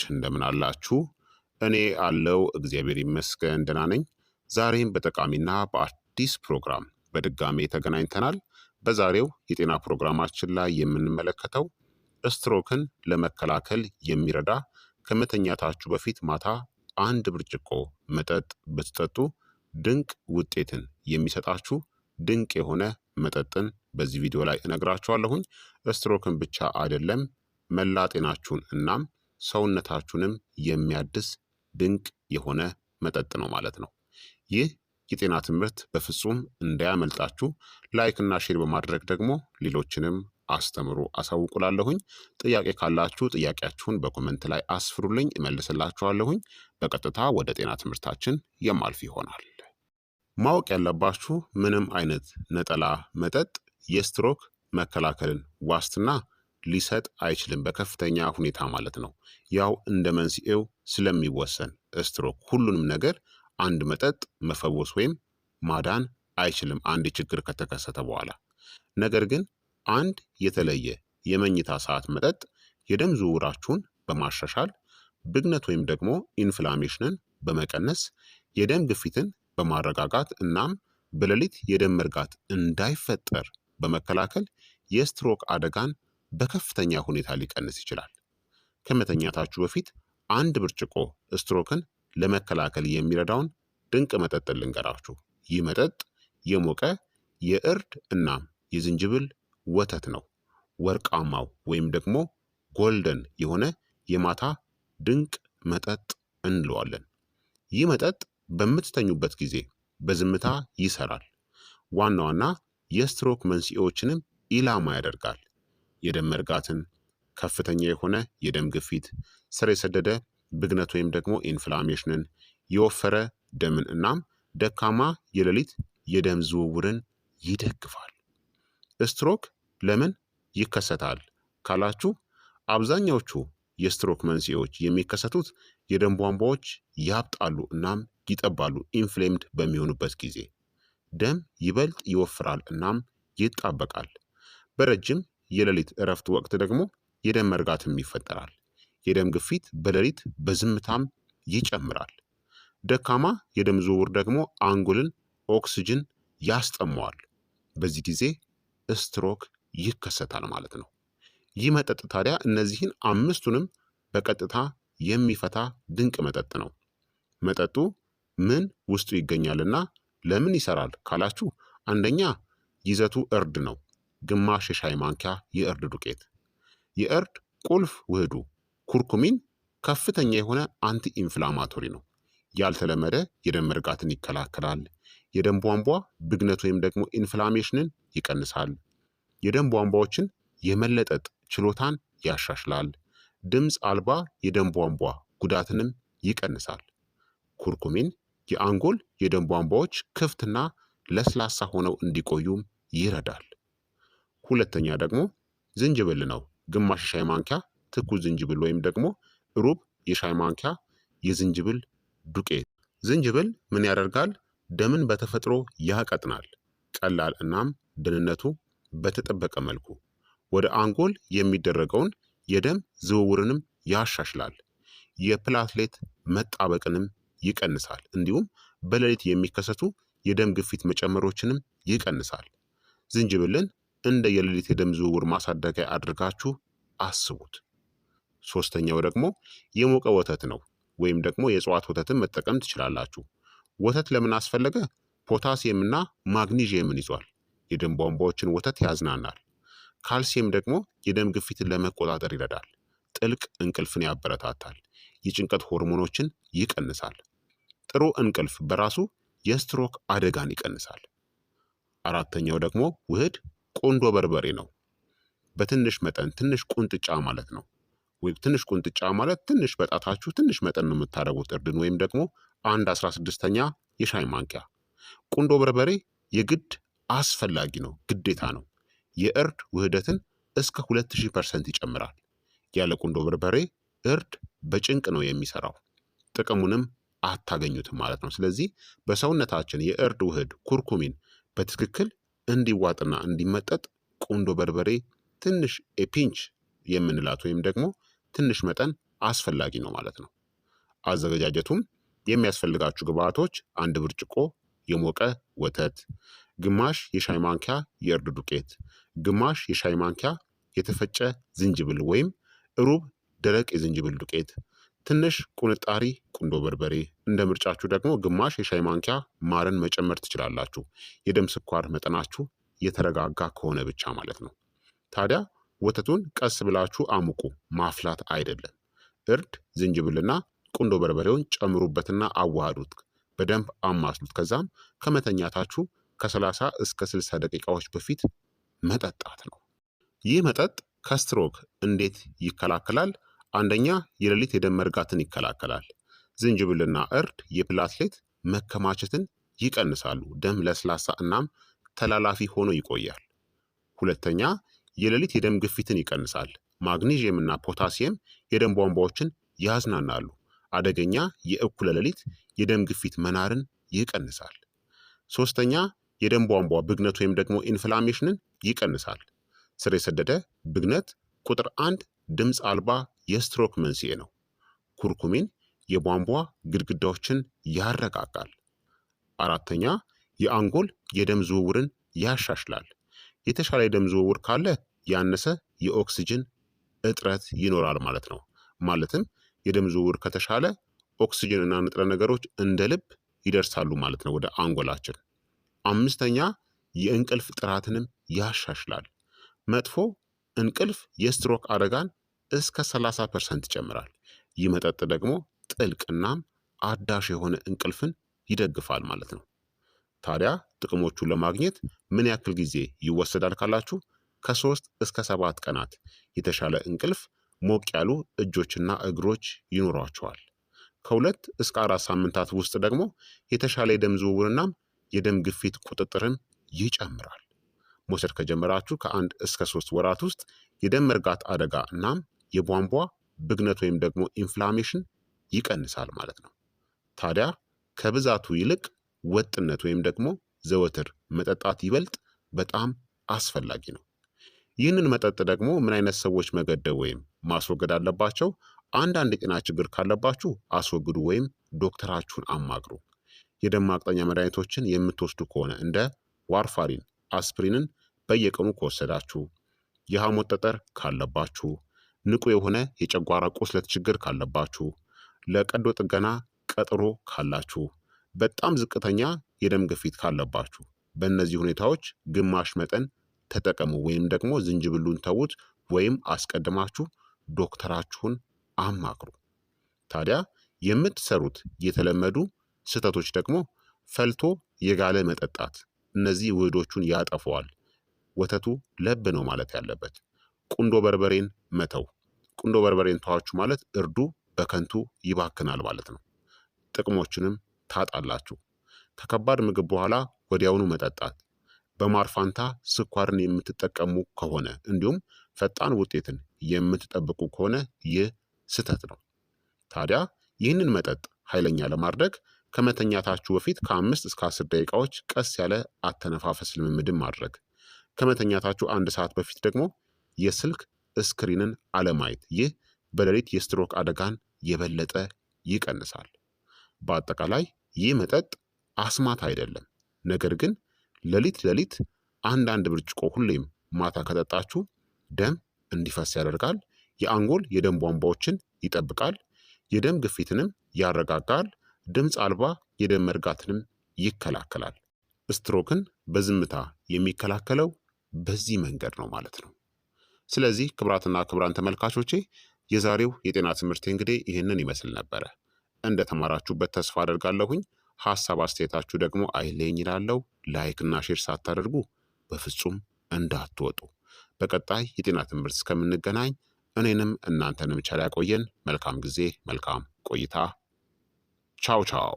እንደምን አላችሁ? እኔ አለው እግዚአብሔር ይመስገን ደህና ነኝ። ዛሬም በጠቃሚና በአዲስ ፕሮግራም በድጋሜ ተገናኝተናል። በዛሬው የጤና ፕሮግራማችን ላይ የምንመለከተው ስትሮክን ለመከላከል የሚረዳ ከመተኛታችሁ በፊት ማታ አንድ ብርጭቆ መጠጥ ብትጠጡ ድንቅ ውጤትን የሚሰጣችሁ ድንቅ የሆነ መጠጥን በዚህ ቪዲዮ ላይ እነግራችኋለሁኝ። ስትሮክን ብቻ አይደለም መላ ጤናችሁን እናም ሰውነታችሁንም የሚያድስ ድንቅ የሆነ መጠጥ ነው ማለት ነው። ይህ የጤና ትምህርት በፍጹም እንዳያመልጣችሁ ላይክ እና ሼር በማድረግ ደግሞ ሌሎችንም አስተምሩ አሳውቁላለሁኝ። ጥያቄ ካላችሁ ጥያቄያችሁን በኮመንት ላይ አስፍሩልኝ፣ እመልስላችኋለሁኝ። በቀጥታ ወደ ጤና ትምህርታችን የማልፍ ይሆናል። ማወቅ ያለባችሁ ምንም አይነት ነጠላ መጠጥ የስትሮክ መከላከልን ዋስትና ሊሰጥ አይችልም፣ በከፍተኛ ሁኔታ ማለት ነው። ያው እንደ መንስኤው ስለሚወሰን ስትሮክ ሁሉንም ነገር አንድ መጠጥ መፈወስ ወይም ማዳን አይችልም አንድ ችግር ከተከሰተ በኋላ። ነገር ግን አንድ የተለየ የመኝታ ሰዓት መጠጥ የደም ዝውውራችሁን በማሻሻል ብግነት ወይም ደግሞ ኢንፍላሜሽንን በመቀነስ የደም ግፊትን በማረጋጋት እናም በሌሊት የደም መርጋት እንዳይፈጠር በመከላከል የስትሮክ አደጋን በከፍተኛ ሁኔታ ሊቀንስ ይችላል። ከመተኛታችሁ በፊት አንድ ብርጭቆ ስትሮክን ለመከላከል የሚረዳውን ድንቅ መጠጥ ልንገራችሁ። ይህ መጠጥ የሞቀ የእርድ እናም የዝንጅብል ወተት ነው። ወርቃማው ወይም ደግሞ ጎልደን የሆነ የማታ ድንቅ መጠጥ እንለዋለን። ይህ መጠጥ በምትተኙበት ጊዜ በዝምታ ይሰራል። ዋና ዋና የስትሮክ መንስኤዎችንም ኢላማ ያደርጋል። የደም መርጋትን፣ ከፍተኛ የሆነ የደም ግፊት፣ ስር የሰደደ ብግነት ወይም ደግሞ ኢንፍላሜሽንን፣ የወፈረ ደምን እናም ደካማ የሌሊት የደም ዝውውርን ይደግፋል። ስትሮክ ለምን ይከሰታል ካላችሁ አብዛኛዎቹ የስትሮክ መንስኤዎች የሚከሰቱት የደም ቧንቧዎች ያብጣሉ እናም ይጠባሉ። ኢንፍሌምድ በሚሆኑበት ጊዜ ደም ይበልጥ ይወፍራል እናም ይጣበቃል። በረጅም የሌሊት እረፍት ወቅት ደግሞ የደም መርጋትም ይፈጠራል። የደም ግፊት በሌሊት በዝምታም ይጨምራል። ደካማ የደም ዝውውር ደግሞ አንጎልን ኦክስጅን ያስጠመዋል። በዚህ ጊዜ ስትሮክ ይከሰታል ማለት ነው። ይህ መጠጥ ታዲያ እነዚህን አምስቱንም በቀጥታ የሚፈታ ድንቅ መጠጥ ነው። መጠጡ ምን ውስጡ ይገኛልና ለምን ይሰራል ካላችሁ፣ አንደኛ ይዘቱ እርድ ነው። ግማሽ የሻይ ማንኪያ የእርድ ዱቄት። የእርድ ቁልፍ ውህዱ ኩርኩሚን ከፍተኛ የሆነ አንቲ ኢንፍላማቶሪ ነው። ያልተለመደ የደም መርጋትን ይከላከላል። የደም ቧንቧ ብግነት ወይም ደግሞ ኢንፍላሜሽንን ይቀንሳል። የደም ቧንቧዎችን የመለጠጥ ችሎታን ያሻሽላል። ድምፅ አልባ የደም ቧንቧ ጉዳትንም ይቀንሳል። ኩርኩሚን የአንጎል የደም ቧንቧዎች ክፍትና ለስላሳ ሆነው እንዲቆዩም ይረዳል። ሁለተኛ ደግሞ ዝንጅብል ነው። ግማሽ የሻይ ማንኪያ ትኩስ ዝንጅብል ወይም ደግሞ ሩብ የሻይ ማንኪያ የዝንጅብል ዱቄት። ዝንጅብል ምን ያደርጋል? ደምን በተፈጥሮ ያቀጥናል። ቀላል እናም ደህንነቱ በተጠበቀ መልኩ ወደ አንጎል የሚደረገውን የደም ዝውውርንም ያሻሽላል። የፕላትሌት መጣበቅንም ይቀንሳል። እንዲሁም በሌሊት የሚከሰቱ የደም ግፊት መጨመሮችንም ይቀንሳል። ዝንጅብልን እንደ የሌሊት የደም ዝውውር ማሳደጊያ አድርጋችሁ አስቡት። ሶስተኛው ደግሞ የሞቀ ወተት ነው፣ ወይም ደግሞ የእጽዋት ወተትን መጠቀም ትችላላችሁ። ወተት ለምን አስፈለገ? ፖታሲየምና ማግኒዥየምን ይዟል። የደም ቧንቧዎችን ወተት ያዝናናል። ካልሲየም ደግሞ የደም ግፊትን ለመቆጣጠር ይረዳል። ጥልቅ እንቅልፍን ያበረታታል። የጭንቀት ሆርሞኖችን ይቀንሳል። ጥሩ እንቅልፍ በራሱ የስትሮክ አደጋን ይቀንሳል። አራተኛው ደግሞ ውህድ ቁንዶ በርበሬ ነው። በትንሽ መጠን ትንሽ ቁንጥጫ ማለት ነው። ወይም ትንሽ ቁንጥጫ ማለት ትንሽ በጣታችሁ ትንሽ መጠን ነው የምታደርጉት እርድን፣ ወይም ደግሞ 1/16ኛ የሻይ ማንኪያ። ቁንዶ በርበሬ የግድ አስፈላጊ ነው፣ ግዴታ ነው። የእርድ ውህደትን እስከ 2000% ይጨምራል። ያለ ቁንዶ በርበሬ እርድ በጭንቅ ነው የሚሰራው፣ ጥቅሙንም አታገኙትም ማለት ነው። ስለዚህ በሰውነታችን የእርድ ውህድ ኩርኩሚን በትክክል እንዲዋጥና እንዲመጠጥ ቁንዶ በርበሬ ትንሽ ኤፒንች የምንላት ወይም ደግሞ ትንሽ መጠን አስፈላጊ ነው ማለት ነው። አዘገጃጀቱም የሚያስፈልጋችሁ ግብአቶች አንድ ብርጭቆ የሞቀ ወተት፣ ግማሽ የሻይ ማንኪያ የእርድ ዱቄት፣ ግማሽ የሻይ ማንኪያ የተፈጨ ዝንጅብል ወይም ሩብ ደረቅ የዝንጅብል ዱቄት፣ ትንሽ ቁንጣሪ ቁንዶ በርበሬ፣ እንደ ምርጫችሁ ደግሞ ግማሽ የሻይ ማንኪያ ማርን መጨመር ትችላላችሁ። የደም ስኳር መጠናችሁ የተረጋጋ ከሆነ ብቻ ማለት ነው። ታዲያ ወተቱን ቀስ ብላችሁ አሙቁ፣ ማፍላት አይደለም። እርድ ዝንጅብልና ቁንዶ በርበሬውን ጨምሩበትና አዋሃዱት። በደንብ አማስሉት። ከዛም ከመተኛታችሁ ከ30 እስከ 60 ደቂቃዎች በፊት መጠጣት ነው። ይህ መጠጥ ከስትሮክ እንዴት ይከላከላል? አንደኛ የሌሊት የደም መርጋትን ይከላከላል። ዝንጅብልና እርድ የፕላትሌት መከማቸትን ይቀንሳሉ። ደም ለስላሳ እናም ተላላፊ ሆኖ ይቆያል። ሁለተኛ የሌሊት የደም ግፊትን ይቀንሳል። ማግኒዥየም እና ፖታሲየም የደም ቧንቧዎችን ያዝናናሉ። አደገኛ የእኩለ ሌሊት የደም ግፊት መናርን ይቀንሳል። ሶስተኛ የደም ቧንቧ ብግነት ወይም ደግሞ ኢንፍላሜሽንን ይቀንሳል። ስር የሰደደ ብግነት ቁጥር 1 ድምፅ አልባ የስትሮክ መንስኤ ነው። ኩርኩሚን የቧንቧ ግድግዳዎችን ያረጋጋል። አራተኛ የአንጎል የደም ዝውውርን ያሻሽላል። የተሻለ የደም ዝውውር ካለ ያነሰ የኦክስጅን እጥረት ይኖራል ማለት ነው። ማለትም የደም ዝውውር ከተሻለ ኦክስጅን እና ንጥረ ነገሮች እንደ ልብ ይደርሳሉ ማለት ነው ወደ አንጎላችን። አምስተኛ የእንቅልፍ ጥራትንም ያሻሽላል። መጥፎ እንቅልፍ የስትሮክ አደጋን እስከ 30% ይጨምራል። ይህ መጠጥ ደግሞ ጥልቅናም አዳሽ የሆነ እንቅልፍን ይደግፋል ማለት ነው። ታዲያ ጥቅሞቹን ለማግኘት ምን ያክል ጊዜ ይወሰዳል ካላችሁ ከ3 እስከ 7 ቀናት የተሻለ እንቅልፍ፣ ሞቅ ያሉ እጆችና እግሮች ይኖሯቸዋል። ከ2 እስከ 4 ሳምንታት ውስጥ ደግሞ የተሻለ የደም ዝውውርናም የደም ግፊት ቁጥጥርን ይጨምራል። መውሰድ ከጀመራችሁ ከ1 እስከ 3 ወራት ውስጥ የደም መርጋት አደጋ እናም የቧንቧ ብግነት ወይም ደግሞ ኢንፍላሜሽን ይቀንሳል ማለት ነው። ታዲያ ከብዛቱ ይልቅ ወጥነት ወይም ደግሞ ዘወትር መጠጣት ይበልጥ በጣም አስፈላጊ ነው። ይህንን መጠጥ ደግሞ ምን አይነት ሰዎች መገደብ ወይም ማስወገድ አለባቸው? አንዳንድ የጤና ችግር ካለባችሁ አስወግዱ ወይም ዶክተራችሁን አማክሩ። የደም ማቅጠኛ መድኃኒቶችን የምትወስዱ ከሆነ እንደ ዋርፋሪን፣ አስፕሪንን በየቀኑ ከወሰዳችሁ፣ የሐሞት ጠጠር ካለባችሁ፣ ንቁ የሆነ የጨጓራ ቁስለት ችግር ካለባችሁ፣ ለቀዶ ጥገና ቀጠሮ ካላችሁ፣ በጣም ዝቅተኛ የደም ግፊት ካለባችሁ፣ በእነዚህ ሁኔታዎች ግማሽ መጠን ተጠቀሙ ወይም ደግሞ ዝንጅብሉን ተዉት ወይም አስቀድማችሁ ዶክተራችሁን አማክሩ። ታዲያ የምትሰሩት የተለመዱ ስህተቶች ደግሞ ፈልቶ የጋለ መጠጣት፣ እነዚህ ውህዶቹን ያጠፈዋል። ወተቱ ለብ ነው ማለት ያለበት። ቁንዶ በርበሬን መተው። ቁንዶ በርበሬን ተዋችሁ ማለት እርዱ በከንቱ ይባክናል ማለት ነው። ጥቅሞችንም ታጣላችሁ። ከከባድ ምግብ በኋላ ወዲያውኑ መጠጣት፣ በማር ፋንታ ስኳርን የምትጠቀሙ ከሆነ እንዲሁም ፈጣን ውጤትን የምትጠብቁ ከሆነ ይህ ስህተት ነው። ታዲያ ይህንን መጠጥ ኃይለኛ ለማድረግ ከመተኛታችሁ በፊት ከ5 እስከ 10 ደቂቃዎች ቀስ ያለ አተነፋፈስ ልምምድን ማድረግ፣ ከመተኛታችሁ 1 ሰዓት በፊት ደግሞ የስልክ ስክሪንን አለማየት። ይህ በሌሊት የስትሮክ አደጋን የበለጠ ይቀንሳል። በአጠቃላይ ይህ መጠጥ አስማት አይደለም፣ ነገር ግን ሌሊት አንዳንድ ብርጭቆ ሁሌም ማታ ከጠጣችሁ ደም እንዲፈስ ያደርጋል። የአንጎል የደም ቧንቧዎችን ይጠብቃል። የደም ግፊትንም ያረጋጋል። ድምፅ አልባ የደም መርጋትንም ይከላከላል። ስትሮክን በዝምታ የሚከላከለው በዚህ መንገድ ነው ማለት ነው። ስለዚህ ክቡራትና ክቡራን ተመልካቾቼ የዛሬው የጤና ትምህርት እንግዲህ ይህንን ይመስል ነበረ። እንደተማራችሁበት ተስፋ አደርጋለሁኝ። ሀሳብ አስተያየታችሁ ደግሞ አይለኝ ይላለው። ላይክና ሼር ሳታደርጉ በፍጹም እንዳትወጡ። በቀጣይ የጤና ትምህርት እስከምንገናኝ እኔንም እናንተንም ቸር ያቆየን። መልካም ጊዜ፣ መልካም ቆይታ። ቻው ቻው።